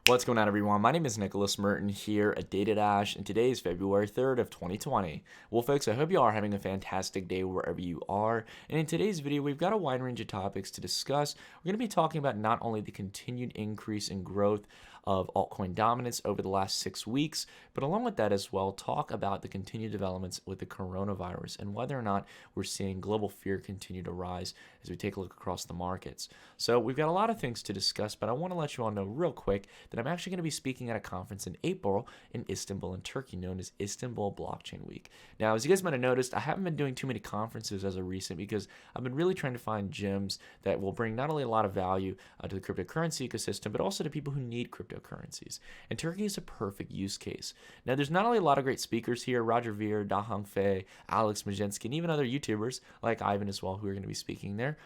What's going on, everyone? My name is Nicholas Merton here at DataDash, and today is February 3rd of 2020. Well, folks, I hope you all are having a fantastic day wherever you are. And in today's video, we've got a wide range of topics to discuss. We're going to be talking about not only the continued increase in growth of altcoin dominance over the last 6 weeks, but along with that as well, talk about the continued developments with the coronavirus and whether or not we're seeing global fear continue to rise as we take a look across the markets. So we've got a lot of things to discuss, but I want to let you all know real quick that I'm actually going to be speaking at a conference in April in Istanbul in Turkey known as Istanbul Blockchain Week. Now, as you guys might have noticed, I haven't been doing too many conferences as of recent because I've been really trying to find gyms that will bring not only a lot of value to the cryptocurrency ecosystem, but also to people who need cryptocurrencies. And Turkey is a perfect use case. Now, there's not only a lot of great speakers here, Roger Ver, Dahong Fei, Alex Majensky, and even other YouTubers like Ivan as well who are going to be speaking there.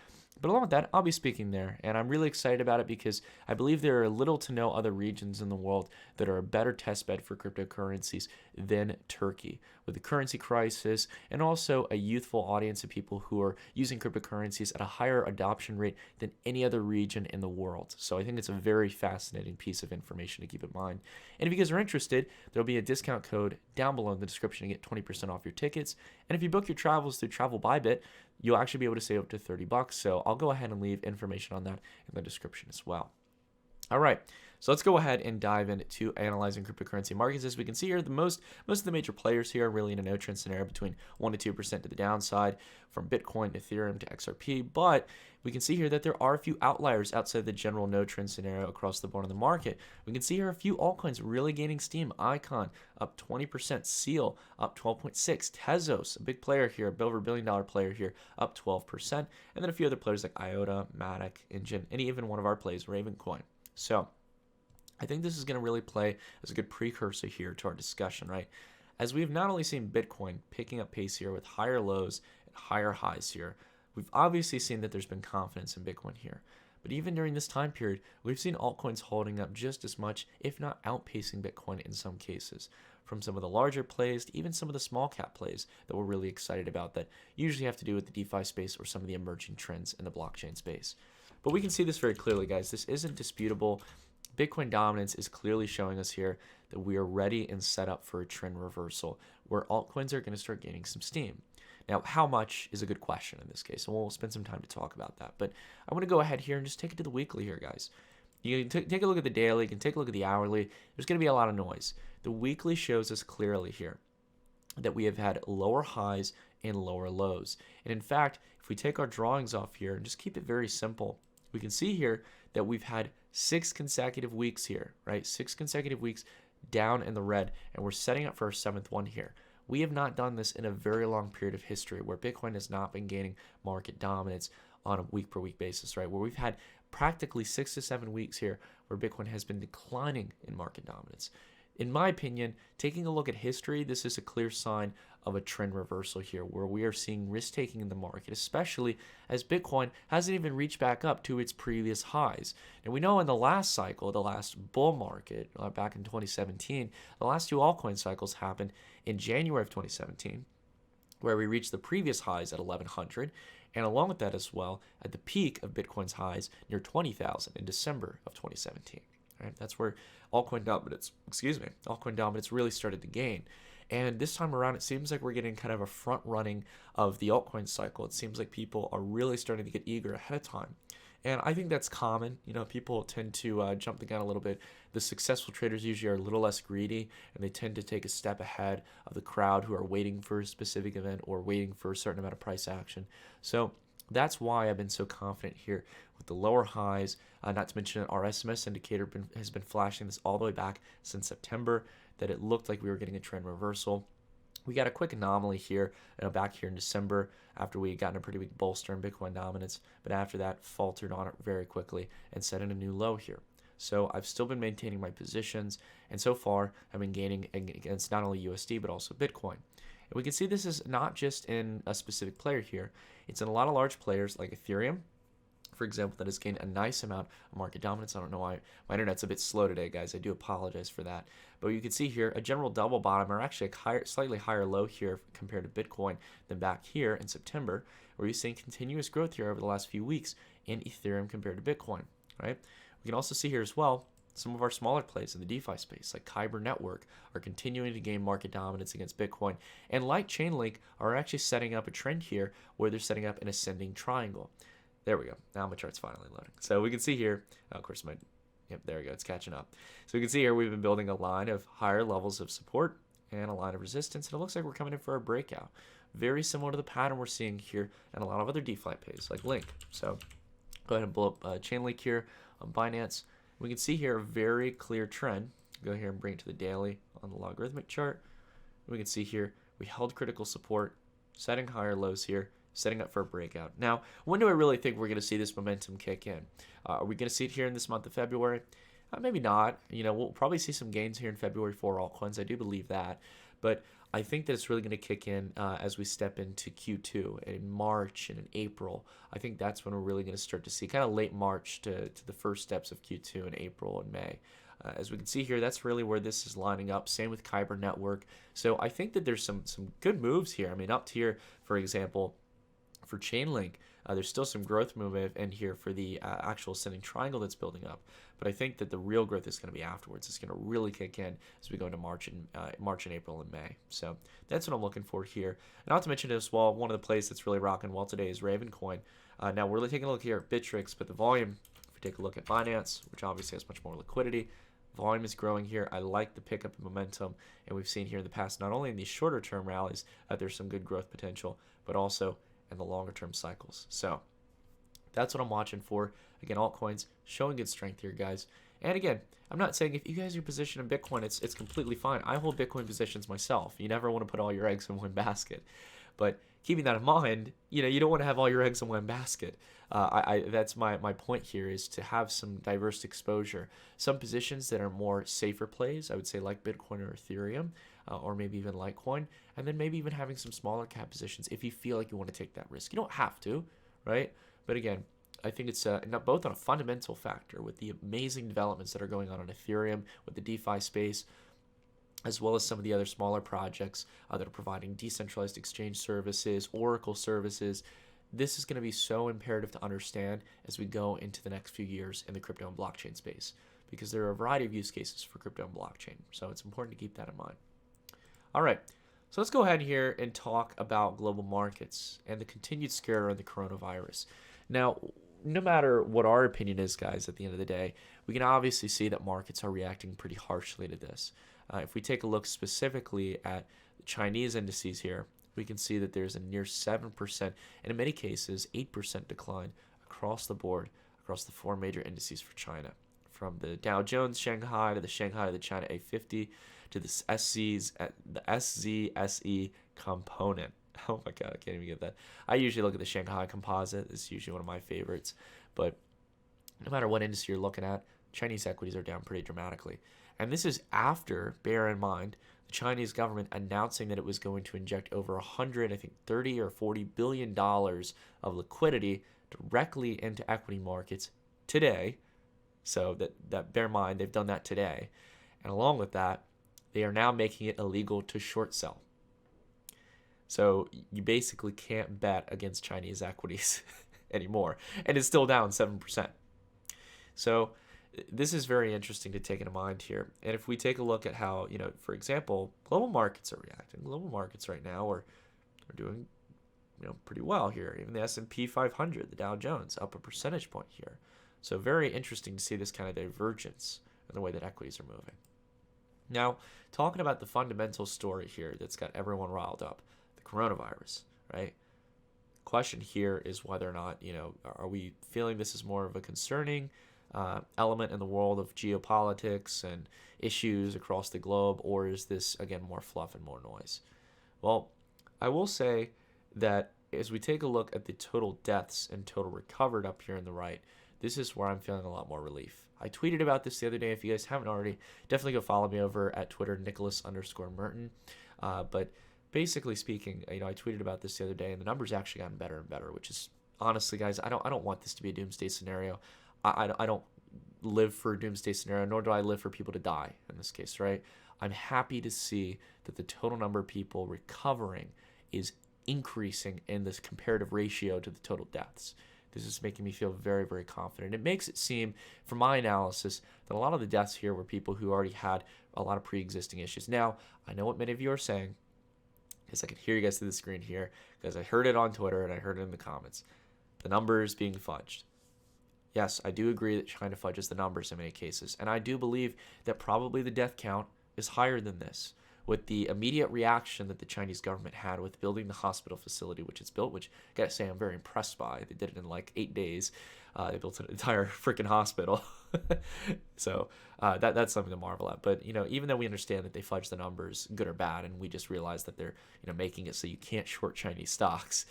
But along with that, I'll be speaking there, and I'm really excited about it because I believe there are little to no other regions in the world that are a better testbed for cryptocurrencies than Turkey. With the currency crisis and also a youthful audience of people who are using cryptocurrencies at a higher adoption rate than any other region in the world. So I think it's a very fascinating piece of information to keep in mind. And if you guys are interested, there'll be a discount code down below in the description to get 20% off your tickets. And if you book your travels through Travel Bybit, you'll actually be able to save up to $30. So I'll go ahead and leave information on that in the description as well. All right, so let's go ahead and dive into analyzing cryptocurrency markets. As we can see here, most of the major players here are really in a no-trend scenario between 1% to 2% to the downside from Bitcoin, Ethereum to XRP. But we can see here that there are a few outliers outside the general no-trend scenario across the board on the market. We can see here a few altcoins really gaining steam. Icon up 20%, Seal up 12.6%, Tezos, a big player here, a over $1 billion player here, up 12%, and then a few other players like IOTA, Matic, Engine, and even one of our plays, Ravencoin. So I think this is going to really play as a good precursor here to our discussion, right? As we've not only seen Bitcoin picking up pace here with higher lows and higher highs here, we've obviously seen that there's been confidence in Bitcoin here. But even during this time period, we've seen altcoins holding up just as much, if not outpacing Bitcoin in some cases. From some of the larger plays to even some of the small cap plays that we're really excited about that usually have to do with the DeFi space or some of the emerging trends in the blockchain space. But we can see this very clearly, guys. This isn't disputable. Bitcoin dominance is clearly showing us here that we are ready and set up for a trend reversal where altcoins are going to start gaining some steam. Now, how much is a good question in this case, and we'll spend some time to talk about that. But I want to go ahead here and just take it to the weekly here, guys. You can take a look at the daily, you can take a look at the hourly. There's going to be a lot of noise. The weekly shows us clearly here that we have had lower highs and lower lows. And in fact, if we take our drawings off here and just keep it very simple, we can see here that we've had 6 consecutive weeks here, right? 6 consecutive weeks down in the red, and we're setting up for our 7th one here. We have not done this in a very long period of history where Bitcoin has not been gaining market dominance on a week-per-week basis, right? Where we've had practically 6 to 7 weeks here where Bitcoin has been declining in market dominance. In my opinion, taking a look at history, this is a clear sign of a trend reversal here where we are seeing risk-taking in the market, especially as Bitcoin hasn't even reached back up to its previous highs. And we know in the last cycle, the last bull market back in 2017, the last 2 altcoin cycles happened in January of 2017, where we reached the previous highs at 1100, and along with that as well, at the peak of Bitcoin's highs near 20,000 in December of 2017. Right? That's where altcoin dominance really started to gain. And this time around, it seems like we're getting kind of a front running of the altcoin cycle. It seems like people are really starting to get eager ahead of time. And I think that's common. You know, people tend to jump the gun a little bit. The successful traders usually are a little less greedy, and they tend to take a step ahead of the crowd who are waiting for a specific event or waiting for a certain amount of price action. So that's why I've been so confident here with the lower highs, not to mention our SMS indicator has been flashing this all the way back since September, that it looked like we were getting a trend reversal. We got a quick anomaly here, back here in December after we had gotten a pretty big bolster in Bitcoin dominance, but after that faltered on it very quickly and set in a new low here. So I've still been maintaining my positions, and so far I've been gaining against not only USD but also Bitcoin. And we can see this is not just in a specific player here. It's in a lot of large players like Ethereum, for example, that has gained a nice amount of market dominance. I don't know why my internet's a bit slow today, guys. I do apologize for that. But you can see here a general double bottom, or actually a slightly higher low here compared to Bitcoin than back here in September, where you're seeing continuous growth here over the last few weeks in Ethereum compared to Bitcoin, right? We can also see here as well some of our smaller plays in the DeFi space, like Kyber Network, are continuing to gain market dominance against Bitcoin, and like Chainlink, are actually setting up a trend here where they're setting up an ascending triangle. There we go. Now my chart's finally loading. So we can see here, of course, yep, there we go. It's catching up. So we can see here we've been building a line of higher levels of support and a line of resistance, and it looks like we're coming in for a breakout. Very similar to the pattern we're seeing here and a lot of other DeFi pays like Link. So go ahead and blow up Chainlink here on Binance. We can see here a very clear trend. Go here and bring it to the daily on the logarithmic chart. We can see here we held critical support, setting higher lows here, setting up for a breakout. Now, when do I really think we're going to see this momentum kick in? Are we going to see it here in this month of February? Maybe not. We'll probably see some gains here in February for altcoins. I do believe that. But I think that it's really going to kick in as we step into Q2 in March and in April. I think that's when we're really going to start to see kind of late March to the first steps of Q2 in April and May. As we can see here, that's really where this is lining up. Same with Kyber Network. So I think that there's some good moves here. I mean, up here, for example, for Chainlink, there's still some growth movement in here for the actual ascending triangle that's building up. But I think that the real growth is going to be afterwards. It's going to really kick in as we go into March and April and May. So that's what I'm looking for here. And not to mention as well, one of the plays that's really rocking well today is Ravencoin. Now we're really taking a look here at Bittrex, but the volume, if we take a look at Binance, which obviously has much more liquidity, volume is growing here. I like the pickup in momentum, and we've seen here in the past, not only in these shorter term rallies, that there's some good growth potential, but also in the longer term cycles. So that's what I'm watching for. Again, altcoins showing good strength here, guys. And again, I'm not saying if you guys are positioned in Bitcoin, it's completely fine. I hold Bitcoin positions myself. You never want to put all your eggs in one basket. But keeping that in mind, you don't want to have all your eggs in one basket. That's my point here, is to have some diverse exposure. Some positions that are more safer plays, I would say, like Bitcoin or Ethereum, or maybe even Litecoin, and then maybe even having some smaller cap positions if you feel like you want to take that risk. You don't have to, right? But again, I think it's both on a fundamental factor with the amazing developments that are going on Ethereum, with the DeFi space, as well as some of the other smaller projects that are providing decentralized exchange services, Oracle services. This is going to be so imperative to understand as we go into the next few years in the crypto and blockchain space, because there are a variety of use cases for crypto and blockchain. So it's important to keep that in mind. All right, so let's go ahead here and talk about global markets and the continued scare around the coronavirus. Now, no matter what our opinion is, guys, at the end of the day, we can obviously see that markets are reacting pretty harshly to this. If we take a look specifically at the Chinese indices here, we can see that there's a near 7%, and in many cases, 8% decline across the board, across the four major indices for China. From the Dow Jones Shanghai to the Shanghai to the China A50 to the SZSE component. Oh my God, I can't even get that. I usually look at the Shanghai Composite. It's usually one of my favorites. But no matter what industry you're looking at, Chinese equities are down pretty dramatically. And this is after, bear in mind, the Chinese government announcing that it was going to inject over 100, I think 30 or 40 billion dollars of liquidity directly into equity markets today. So that bear in mind, they've done that today. And along with that, they are now making it illegal to short sell. So you basically can't bet against Chinese equities anymore. And it's still down 7%. So this is very interesting to take into mind here. And if we take a look at how, for example, global markets are reacting. Global markets right now are doing pretty well here. Even the S&P 500, the Dow Jones, up a percentage point here. So very interesting to see this kind of divergence in the way that equities are moving. Now, talking about the fundamental story here that's got everyone riled up, the coronavirus, right? Question here is whether or not, are we feeling this is more of a concerning element in the world of geopolitics and issues across the globe, or is this, again, more fluff and more noise? Well, I will say that as we take a look at the total deaths and total recovered up here on the right, this is where I'm feeling a lot more relief. I tweeted about this the other day. If you guys haven't already, definitely go follow me over at Twitter, Nicholas_Merton. But basically speaking, I tweeted about this the other day, and the numbers actually gotten better and better, which is, honestly, guys, I don't want this to be a doomsday scenario. I don't live for a doomsday scenario, nor do I live for people to die in this case, right? I'm happy to see that the total number of people recovering is increasing in this comparative ratio to the total deaths. this is making me feel very, very confident. It makes it seem, from my analysis, that a lot of the deaths here were people who already had a lot of pre-existing issues. Now, I know what many of you are saying, because I can hear you guys through the screen here, because I heard it on Twitter and I heard it in the comments. The numbers being fudged. Yes, I do agree that China fudges the numbers in many cases, and I do believe that probably the death count is higher than this. With the immediate reaction that the Chinese government had with building the hospital facility, which it's built, which I gotta say I'm very impressed by. They did it in like 8 days. They built an entire freaking hospital. So that's something to marvel at. But even though we understand that they fudge the numbers, good or bad, and we just realize that they're making it so you can't short Chinese stocks.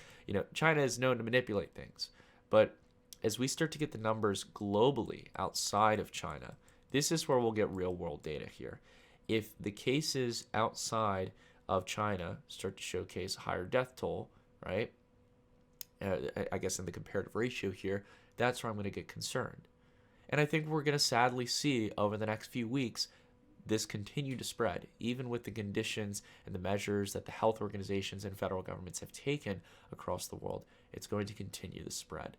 China is known to manipulate things, but as we start to get the numbers globally outside of China, this is where we'll get real world data here. If the cases outside of China start to showcase a higher death toll, right? I guess in the comparative ratio here, that's where I'm going to get concerned. And I think we're going to sadly see over the next few weeks this continue to spread, even with the conditions and the measures that the health organizations and federal governments have taken across the world. It's going to continue to spread.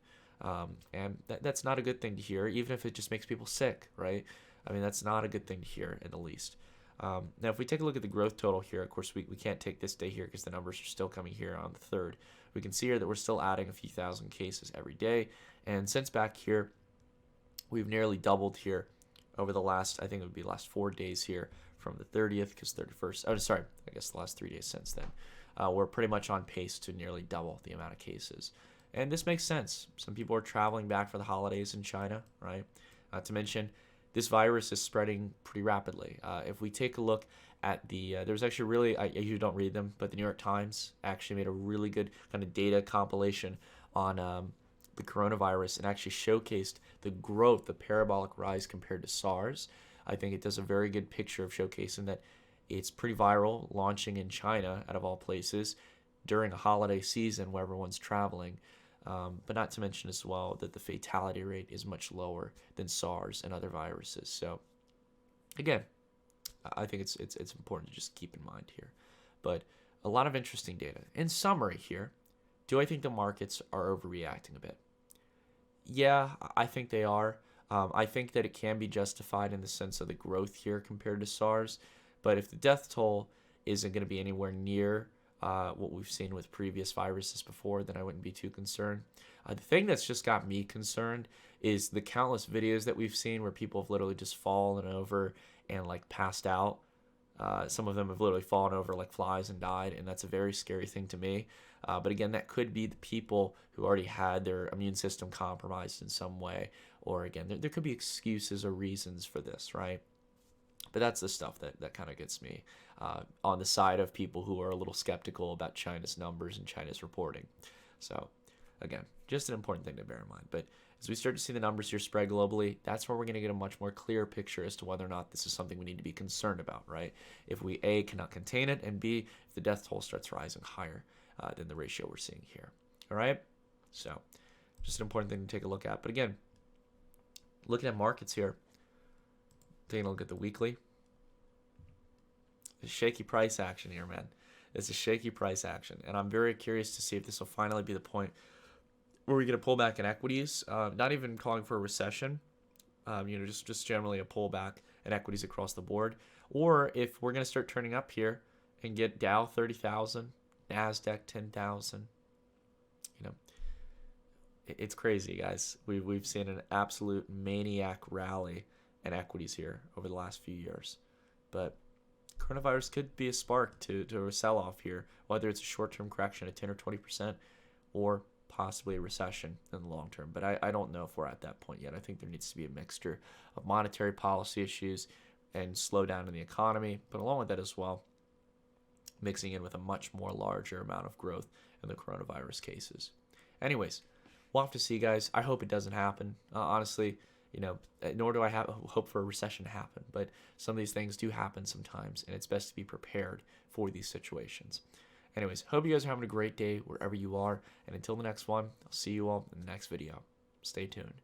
And that's not a good thing to hear, even if it just makes people sick, right? I mean, that's not a good thing to hear in the least. Now, if we take a look at the growth total here, of course, we can't take this day here because the numbers are still coming here on the 3rd. We can see here that we're still adding a few thousand cases every day. And since back here, we've nearly doubled here over the last, I think it would be the last 4 days here from the 30th, because 31st, oh, sorry, I guess the last 3 days since then. We're pretty much on pace to nearly double the amount of cases. And this makes sense. Some people are traveling back for the holidays in China, right? Not to mention, this virus is spreading pretty rapidly. If we take a look at there's actually really, I usually don't read them, but the New York Times actually made a really good kind of data compilation on the coronavirus and actually showcased the growth, the parabolic rise compared to SARS. I think it does a very good picture of showcasing that it's pretty viral, launching in China, out of all places, during a holiday season where everyone's traveling. But not to mention as well that the fatality rate is much lower than SARS and other viruses. So again, I think it's important to just keep in mind here. But a lot of interesting data. In summary here, do I think the markets are overreacting a bit? Yeah, I think they are. I think that it can be justified in the sense of the growth here compared to SARS. But if the death toll isn't going to be anywhere near what we've seen with previous viruses before, then I wouldn't be too concerned. The thing that's just got me concerned is the countless videos that we've seen where people have literally just fallen over and like passed out. Some of them have literally fallen over like flies and died, and that's a very scary thing to me. But again, that could be the people who already had their immune system compromised in some way, or again, there could be excuses or reasons for this, right? But that's the stuff that kind of gets me on the side of people who are a little skeptical about China's numbers and China's reporting. So again, just an important thing to bear in mind. But as we start to see the numbers here spread globally, that's where we're going to get a much more clear picture as to whether or not this is something we need to be concerned about, right? If we, A, cannot contain it, and B, if the death toll starts rising higher than the ratio we're seeing here. All right? So just an important thing to take a look at. But again, looking at markets here, taking a look at the weekly. The shaky price action here, man. It's a shaky price action. And I'm very curious to see if this will finally be the point where we get a pullback in equities. Not even calling for a recession. Just generally a pullback in equities across the board. Or if we're going to start turning up here and get Dow 30,000, NASDAQ 10,000. It's crazy, guys. We've seen an absolute maniac rally in equities here over the last few years. But coronavirus could be a spark to a sell-off here, whether it's a short-term correction of 10 or 20% or possibly a recession in the long term. But I don't know if we're at that point yet. I think there needs to be a mixture of monetary policy issues and slowdown in the economy, but along with that as well, mixing in with a much more larger amount of growth in the coronavirus cases. Anyways, we'll have to see, guys. I hope it doesn't happen. Honestly, nor do I have hope for a recession to happen, but some of these things do happen sometimes, and it's best to be prepared for these situations. Anyways, hope you guys are having a great day wherever you are, and until the next one, I'll see you all in the next video. Stay tuned.